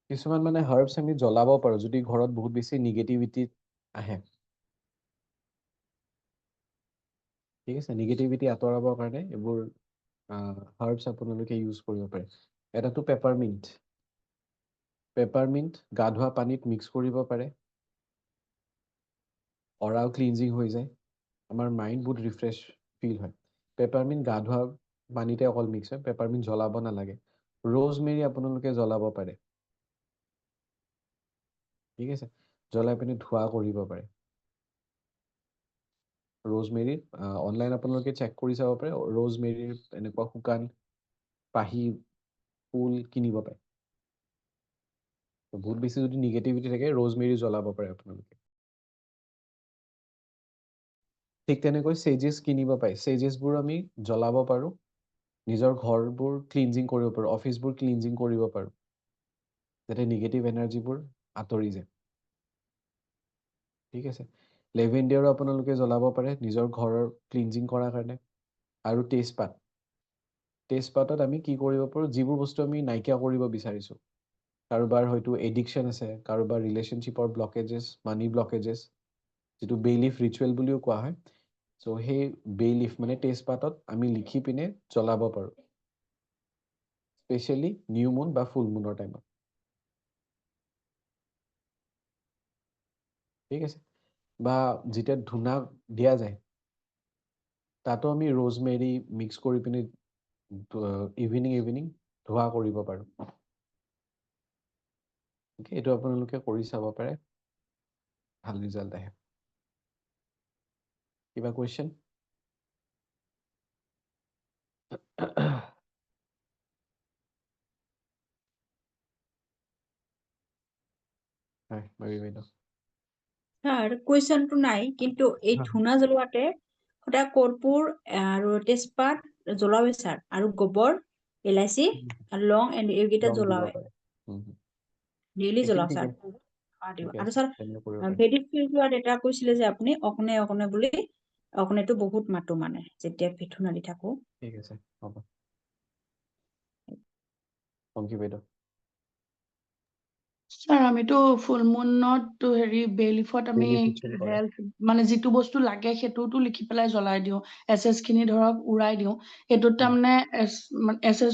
কিছুমান মানে হাৰ্বছ আমি জ্বলাব পাৰো যদি ঘৰত বহুত বেছি নিগেটিভিটি আহে। ঠিক আছে, নিগেটিভিটি আঁতৰাবৰ কাৰণে এইবোৰ হাৰ্বছ আপোনালোকে ইউজ কৰিব পাৰে। এটাটো পেপাৰমিণ্ট। পেপাৰমিণ্ট গা ধোৱা পানীত মিক্স কৰিব পাৰে, অৰাও ক্লিনজিং হৈ যায়, আমাৰ মাইণ্ড বহুত ৰিফ্ৰেছ ফিল হয়। পেপাৰমিণ্ট গা ধোৱা পানীতে অকল মিক্স হয়, পেপাৰমিণ্ট জ্বলাব নালাগে। ৰ'জমেৰী আপোনালোকে জ্বলাব পাৰে। ঠিক আছে, জ্বলাই পিনি ধোৱা কৰিব পাৰে। ৰ'জমেৰীৰ অনলাইন আপোনালোকে চেক কৰি চাব পাৰে, ৰ'জমেৰীৰ এনেকুৱা শুকান পাহি ফুল কিনিব পাৰে। বহুত বেছি যদি নিগেটিভিটি থাকে ৰ'জমেৰী জ্বলাব পাৰে আপোনালোকে। ঠিক তেনেকৈ চেজেছ কিনিব পায়, চেজেছবোৰ আমি জ্বলাব পাৰোঁ, নিজৰ ঘৰবোৰ ক্লিনজিং কৰিব পাৰোঁ, অফিচবোৰ ক্লিনজিং কৰিব পাৰোঁ, যাতে নিগেটিভ এনাৰ্জিবোৰ আঁতৰি যায়। ঠিক আছে, লেভেণ্ডাৰো আপোনালোকে জ্বলাব পাৰে নিজৰ ঘৰৰ ক্লিনজিং কৰাৰ কাৰণে। আৰু তেজপাত, তেজপাতত আমি কি কৰিব পাৰোঁ, যিবোৰ বস্তু আমি নাইকিয়া কৰিব বিচাৰিছোঁ, কাৰোবাৰ হয়তো এডিকশ্যন আছে, কাৰোবাৰ ৰিলেশ্যনশ্বিপৰ ব্লকেজেছ, মানি ব্লকেজেছ, যিটো বেইলিফ ৰিচুৱেল বুলিও কোৱা হয়। চ' সেই বেইলিফ মানে তেজপাতত আমি লিখি পিনে জ্বলাব পাৰোঁ, স্পেচিয়েলি নিউ মুন বা ফুল মুনৰ টাইমত। ঠিক আছে, বা যেতিয়া ধূনা দিয়া যায় তাতো আমি ৰ'জমেৰী মিক্স কৰি পিনে ইভিনিং ধোৱা কৰিব পাৰোঁ। এইটো আপোনালোকে কৰি চাব পাৰে, ভাল ৰিজাল্ট আহে। কিবা কুৱেশ্যন? হয়, বাবি বাইদেউ। স্যাৰ কোয়েশ্চনটো নাই, কিন্তু এই ধূনা জ্বলোৱাতে সদায় কৰ্পূৰ আৰু তেজপাত জ্বলাওৱে স্যাৰ, আৰু গোবৰ, ইলাইচি আৰু লং এণ্ড এইকেইটা লং দিব জ্বলাওৱে পাৰে। ডেইলি এইখিনি জ্বলাও ঠিক স্যাৰ। আছে, দিওঁ। ঠিকে আৰু আছে, স্যাৰ তেনে কৰিব পাৰে। ভেদিক ফিল্ডত এটা কৈছিলে যে আপুনি অকণে অকণে বুলি, অকণেটো বহুত মাতো মানে যেতিয়া ধূনা দি থাকো। ঠিক আছে, হ'ব। পংকী বাইদেউ। স্যার আমিতো ফুল মুনত হেৰি বেলিফত আমি Daily ritual কৰে। হেল্থ মানে যিটো বস্তু লাগে সেইটোতো লিখি পেলাই জ্বলাই দিওঁ, এছ খিনি ধৰক উৰাই দিওঁ। সেইটোত তাৰমানে এছ টো